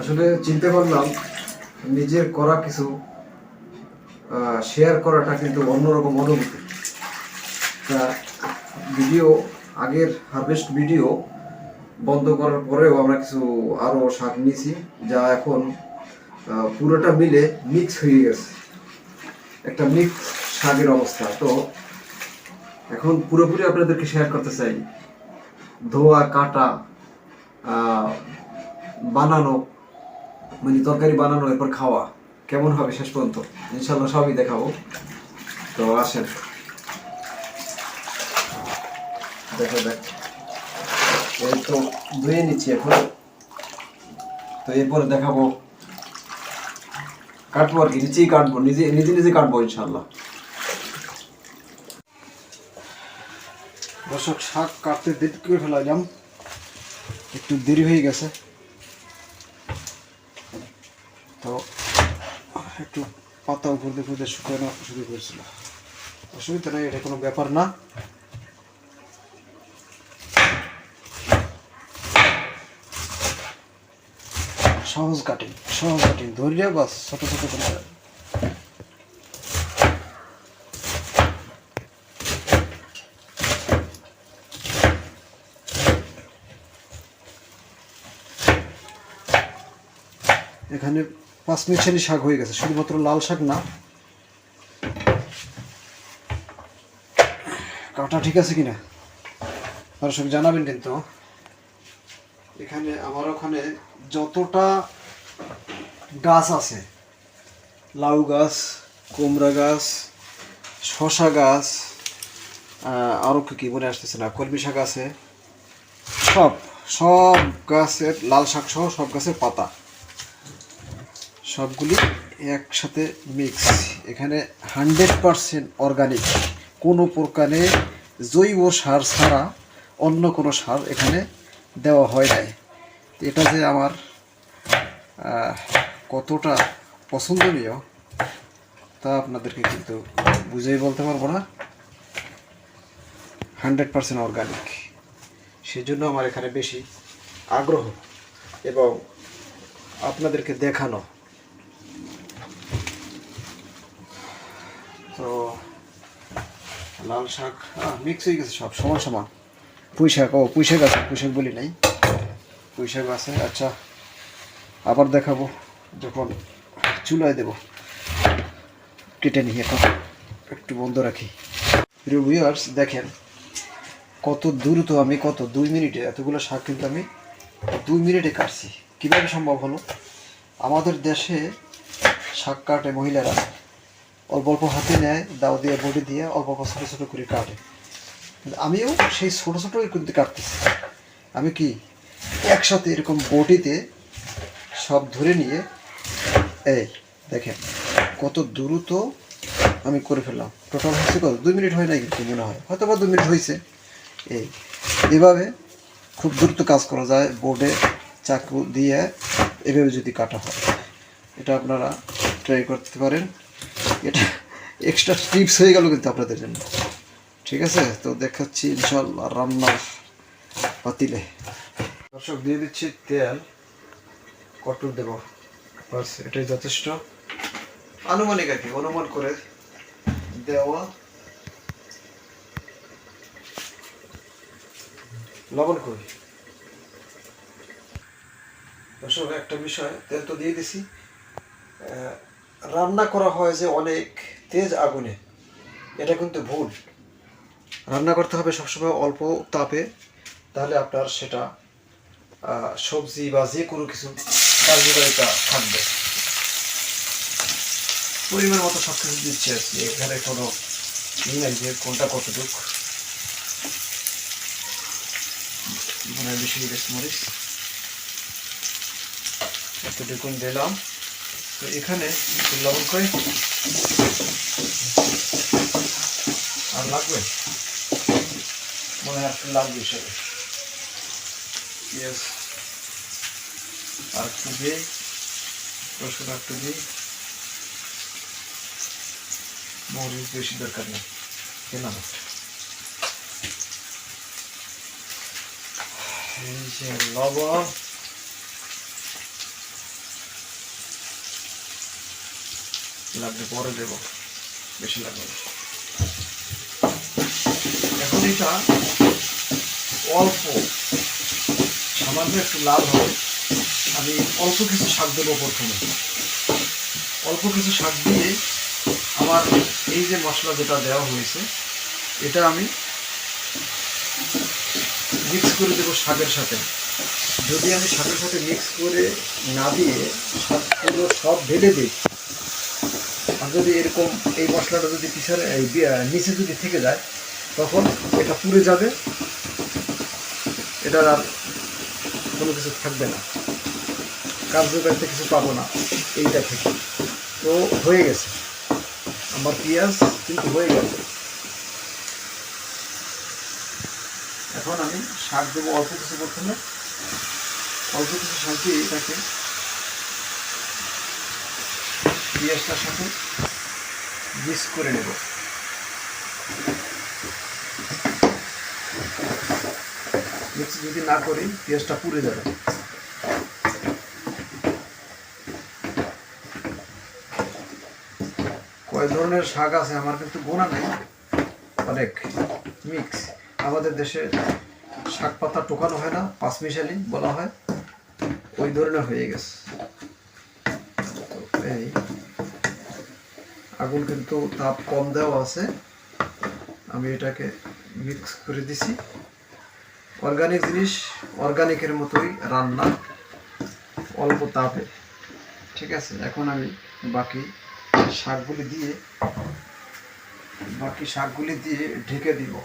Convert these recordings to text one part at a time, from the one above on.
আসলে চিন্তা করলাম নিজের করা কিছু শেয়ার করাটা কিন্তু অন্যরকম অনুভূতি। তা ভিডিও, আগের হারভেস্ট ভিডিও বন্ধ করার পরেও আমরা কিছু আরও শাক নিয়েছি, যা এখন পুরোটা মিলে মিক্স হয়ে গেছে, একটা মিক্স শাকের অবস্থা। তো এখন পুরোপুরি আপনাদেরকে শেয়ার করতে চাই, ধোয়া, কাটা, বানানো, মানে তরকারি বানানো, এরপর খাওয়া কেমন হবে শেষ পর্যন্ত ইনশাল্লাহ সবই দেখাবো। তো আসেন দেখা যাক। এই তো ধুয়ে নিচ্ছি এখন, তো এরপরে দেখাবো, কাটবো আর কি, নিচেই কাটবো, নিজে নিজে নিজে কাটবো ইনশাল্লাহ। দর্শক, শাক কাটতে দেরি করে ফেলাইলাম, একটু দেরি হয়ে গেছে, তো একটু পাতা উপর দিয়ে খুঁজে শুকানো শুরু করেছিল। অসুবিধা নেই, এটা কোনো ব্যাপার না। সহজ কাটিং ধরলে বাস ছোট ছোট করে। এখানে 5 মিনিটেরই শাক হয়ে গেছে, শুধুমাত্র লাল শাক না। কাটা ঠিক আছে কিনা দর্শক জানাবেন কিন্তু। এখানে আমার ওখানে যতটা গাছ আছে, লাউ গাছ, কুমড়া গাছ, শশা গাছ, আরও কি মনে আসতেছে না, কলমি শাক আছে, সব গাছের লাল শাক সহ সব গাছের পাতা সবগুলি একসাথে মিক্স। এখানে 100% অর্গানিক, কোনো প্রকারে জৈব সার ছাড়া অন্য কোনো সার এখানে দেওয়া হয় নাই। এটা যে আমার কতটা পছন্দনীয় তা আপনাদেরকে কিন্তু বুঝেই বলতে পারবো না। 100% অর্গানিক, সেজন্য আমার এখানে বেশি আগ্রহ এবং আপনাদেরকে দেখানো। তো লাল শাক মিক্স হয়ে গেছে, সব সমান সমান। পুঁই শাক আছে, পুঁই শাক বলি নাই, পুঁই শাক আছে। আচ্ছা, আবার দেখাবো যখন চুলায় দেব, কেটে নিয়ে এখন একটু বন্ধ রাখি। প্রিয় ভিউয়ার্স, দেখেন কত দ্রুত আমি 2 মিনিটে এতগুলো শাক কিন্তু আমি 2 মিনিটে কাটছি। কীভাবে সম্ভব হলো? আমাদের দেশে শাক কাটে মহিলারা, অল্প অল্প হাতে নেয়, দাও দিয়ে বটি দিয়ে অল্প অল্প ছোটো ছোটো করে কাটে। আমিও সেই ছোটো ছোটোই কিন্তু কাটতেছি। আমি কি একসাথে এরকম বটিতে সব ধরে নিয়ে, এই দেখেন কত দ্রুত আমি করে ফেললাম। টোটাল হচ্ছে কত, 2 মিনিট হয় নাই কিন্তু, মনে হয় হয়তো বা 2 মিনিট হয়েছে। এভাবে খুব দ্রুত কাজ করা যায় বোর্ডে চাকু দিয়ে, এভাবে যদি কাটা হয়। এটা আপনারা ট্রাই করতে পারেন। এটা এক্সট্রা টিপস হয়ে গেল কিন্তু আপনাদের জন্য। ঠিক আছে, তো দেখাচ্ছি ইনশাল্লাহ রান্নার পাতিলে। দর্শক, দিয়ে দিচ্ছি তেল, কটুর দেব, বাস এটাই যথেষ্ট। আনুমানিক আর কি, অনুমান করে দেওয়া। লবণ করি দর্শক, একটা বিষয়, তেল তো দিয়ে দিছি। রান্না করা হয় যে অনেক তেজ আগুনে, এটা কিন্তু ভুল। রান্না করতে হবে সবসময় অল্প তাপে, তাহলে আপনার সেটা সবজি বা যে কোনো কিছু কার্যকারিতা থাকবে। পরিমাণ মতো সব কিছু দিচ্ছি আর কি, এখানে কোনো নাই যে কোনটা কতটুক। মানে বেশি মরিচ এতটুকুন দিলাম। তো এখানে লবণ করে আর লাগবে, মনে হয় একটু লাগবে হিসাবে। পেঁয়াজ আর একটু দিয়ে, রসুন একটু দিয়ে, মরিচ বেশি দরকার নেই, কেনা এই যে লবণ, লাগবে পরে দেব, বেশি লাগবে না। এখন এটা অল্প সামান্য একটু লাল হবে, আমি অল্প কিছু শাক দেবো প্রথমে। অল্প কিছু শাক দিয়ে আমার এই যে মশলা যেটা দেওয়া হয়েছে এটা আমি মিক্স করে দেবো শাকের সাথে। যদি আমি শাকের সাথে মিক্স করে না দিয়ে শাক পুরো সব ঢেলে দিই, আর যদি এরকম এই মশলাটা যদি পিছনে নিচে যদি থেকে যায় তখন এটা পুড়ে যাবে, এটার আর কোনো কিছু থাকবে না, কার্যকারিতা কিছু পাবো না এইটা থেকে। তো হয়ে গেছে আমার পেঁয়াজ কিন্তু হয়ে গেছে। এখন আমি শাক দেবো অল্প কিছু, প্রথমে অল্প কিছু শাক দিয়ে এটাকে পেঁয়াজটার সাথে মিক্স করে নেব। মিক্স যদি না করি পেঁয়াজটা পুড়ে যাবে। কয় ধরনের শাক আছে আমার কিন্তু গোনা নেই, অনেক মিক্স। আমাদের দেশে শাক পাতা টোকানো হয় না, পাঁচমিশালি বলা হয়, ওই ধরনের হয়ে গেছে। এই আগুন কিন্তু তাপ কম দেওয়া আছে, আমি এটাকে মিক্স করে দিছি। অর্গানিক জিনিস অর্গানিকের মতোই রান্না, অল্প তাপে, ঠিক আছে। এখন আমি বাকি শাকগুলি দিয়ে ঢেকে দিব।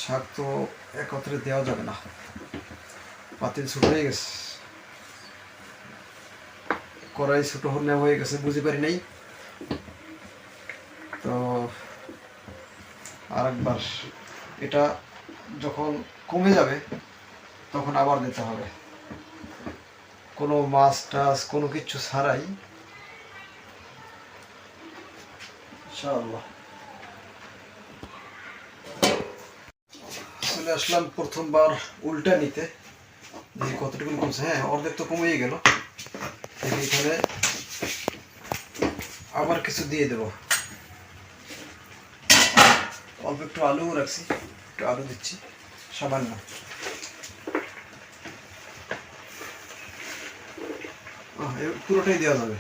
শাক তো একত্রে দেওয়া যাবে না, পাতিল ছোট হয়ে গেছে, কড়াই ছোট হয়ে গেছে, বুঝতে পারি নাই। তো আরেকবার এটা যখন কমে যাবে তখন আবার দিতে হবে, কোনো মাছ টাছ কোনো কিছু ছাড়াই ইনশাআল্লাহ। চলে আসলাম প্রথমবার উল্টা নিতে, যে কতটুকু কমছে। হ্যাঁ, অর্ধেক তো কমেই গেল। এখানে আবার কিছু দিয়ে দেব, অল্প একটু আলুও রাখছি, একটু আলু দিচ্ছি সামান্য। পুরোটাই দেওয়া যাবে,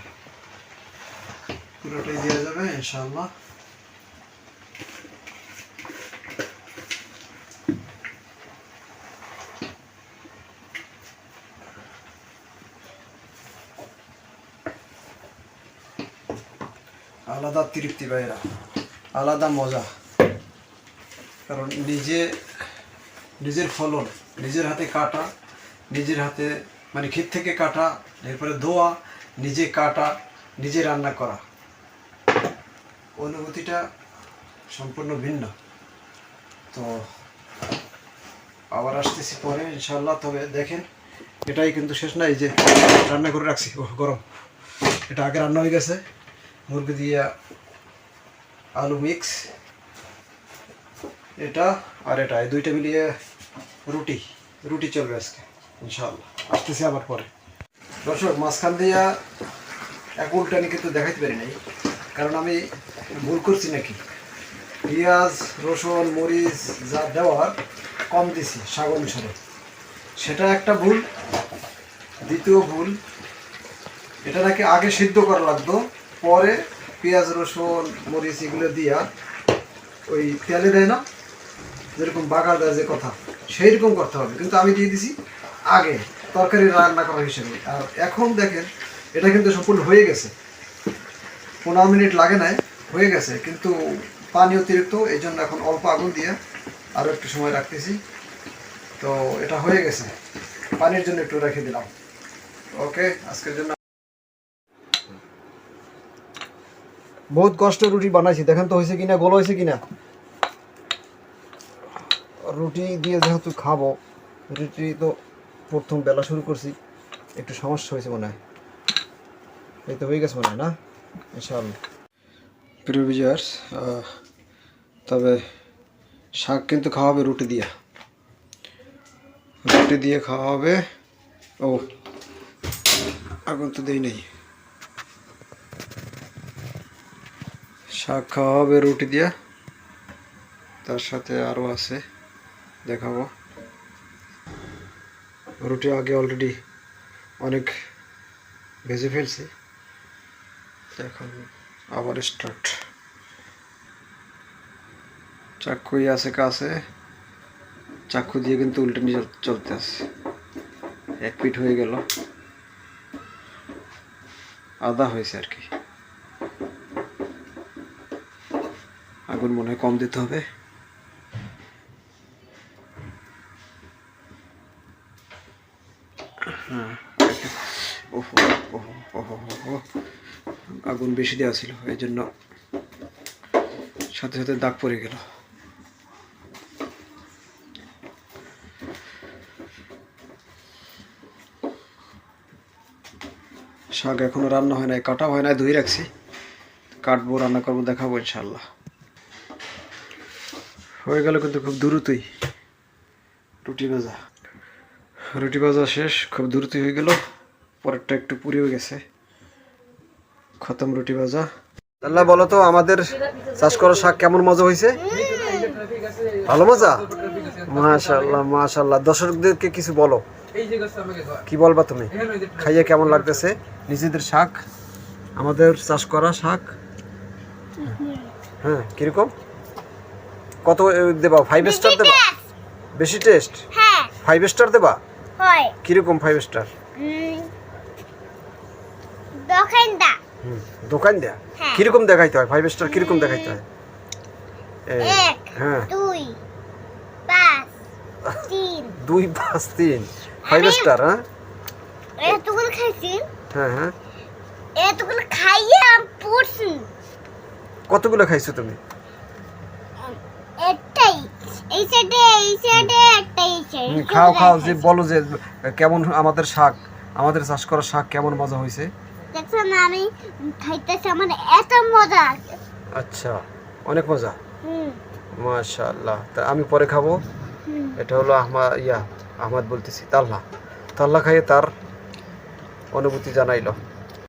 পুরোটাই দেওয়া যাবে ইনশাআল্লাহ। আলাদা তৃপ্তি ভাইরা, আলাদা মজা, কারণ নিজের ফলন, নিজের হাতে কাটা, নিজের হাতে মানে ক্ষেত থেকে কাটা, এরপরে ধোয়া, নিজে কাটা, নিজে রান্না করা, অনুভূতিটা সম্পূর্ণ ভিন্ন। তো আবার আসতেছি পরে ইনশাআল্লাহ। তবে দেখেন এটাই কিন্তু শেষ না, এই যে রান্না করে রাখছি, ও গরম, এটা আগে রান্না হয়ে গেছে, মুরগি দিয়া আলু মিক্স, এটা আর এটা, এই দুইটা মিলিয়ে রুটি চলবে আজকে ইনশাআল্লাহ। আসতেছি আবার পরে। দর্শক, মাঝখান দিয়া এক উল্টানি কিন্তু দেখাইতে পারি নাই, কারণ আমি ভুল করছি নাকি, পেঁয়াজ রসুন মরিচ যা দেওয়ার কম দিছি শাক অনুসারে, সেটা একটা ভুল। দ্বিতীয় ভুল, এটা নাকি আগে সিদ্ধ করা লাগতো, পরে পেঁয়াজ রসুন মরিচ এগুলো দিয়া ওই তেলে দেয় না, যেরকম বাগার দেয় যে কথা, সেই রকম করতে হবে, কিন্তু আমি দিয়ে দিছি আগে তরকারি রান্না করা হিসেবে। আর এখন দেখেন এটা কিন্তু সম্পূর্ণ হয়ে গেছে, 15 মিনিট লাগে নাই, হয়ে গেছে, কিন্তু পানি অতিরিক্ত, এই জন্য এখন অল্প আগুন দিয়ে আরও একটু সময় রাখতেছি। তো এটা হয়ে গেছে, পানির জন্য একটু রেখে দিলাম। ওকে, আজকের জন্য বহুত কষ্ট রুটি বানাইছি, দেখেন তো হয়েছে কিনা, গোল হয়েছে কিনা। রুটি দিয়ে যেহেতু খাবো, রুটি তো প্রথম বেলা শুরু করছি, একটু সমস্যা হয়েছে মনে হয়, এই তো হয়ে গেছে মনে হয় না ইনশাআল্লাহ। প্রিয় ভিউয়ার্স, তবে শাক কিন্তু খাওয়া হবে রুটি দিয়ে, রুটি দিয়ে খাওয়া হবে। ও আগুন তো দেই নেই। শাক খাওয়া হবে রুটি দিয়ে, তার সাথে আরও আছে দেখাবো। রুটি আগে অলরেডি অনেক ভেজে ফেলছি, এখন আবার স্টার্ট। চাক্ষুই আছে কাছে, চাক্ষু দিয়ে কিন্তু উল্টে নিয়ে চলতে আছে। এক পিঠ হয়ে গেল, আদা হয়েছে আর কি। আগুন মনে হয় কম দিতে হবে। হ্যাঁ, ওহো ওহো ওহো ওহো, আগুন বেশি দেওয়া ছিল, এই জন্য সাথে সাথে দাগ পড়ে গেল। শাক এখনো রান্না হয় নাই, কাটা হয় নাই, ধুয়ে রাখছি। কাটবো, রান্না করবো, দেখাবো ইনশাল্লাহ। হয়ে গেল কিন্তু খুব দ্রুতই রুটি ভাজা। রুটি ভাজা শেষ, খুব দ্রুতই হয়ে গেল। পরেরটা একটু পুড়েও গেছে। খতম রুটি ভাজা। আল্লাহ বলো তো, আমাদের চাষ করা শাক কেমন মজা হয়েছে? ভালো মজা, মাশাআল্লাহ মাশাআল্লাহ। দর্শকদেরকে কিছু বলো, কি বলবা তুমি? খাইয়ে কেমন লাগতেছে নিজেদের শাক, আমাদের চাষ করা শাক? হ্যাঁ, কিরকম, কত দেবা? 5 স্টার দেবা? বেশি টেস্ট? 5 স্টার দেবা? কিরকম 5 স্টার? দোকান দেয়া কিরকম দেখাইতে হয়? 5 স্টার কিরকম দেখাইতে হয়? 1 হ্যাঁ, 2 5 3 2 5 3 5 স্টার। হ্যাঁ, এতগুলো খাইছি। হ্যাঁ হ্যাঁ, এতগুলো খাইয়ে আমি পড়ছি। কতগুলো খাইছো তুমি? একটাই, এই সাইডে একটাই। খাও খাও, যে বলো যে কেমন আমাদের শাক, আমাদের চাষ করা শাক কেমন মজা হয়েছে। দেখছো না, আমি খাইতেছি, আমার এত মজা। আচ্ছা, অনেক মজা, মাশাআল্লাহ। তা আমি পরে খাবো। এটা হলো আহমদ বলতেছি, তাল্লা খাইয়ে তার অনুভূতি জানাইলো।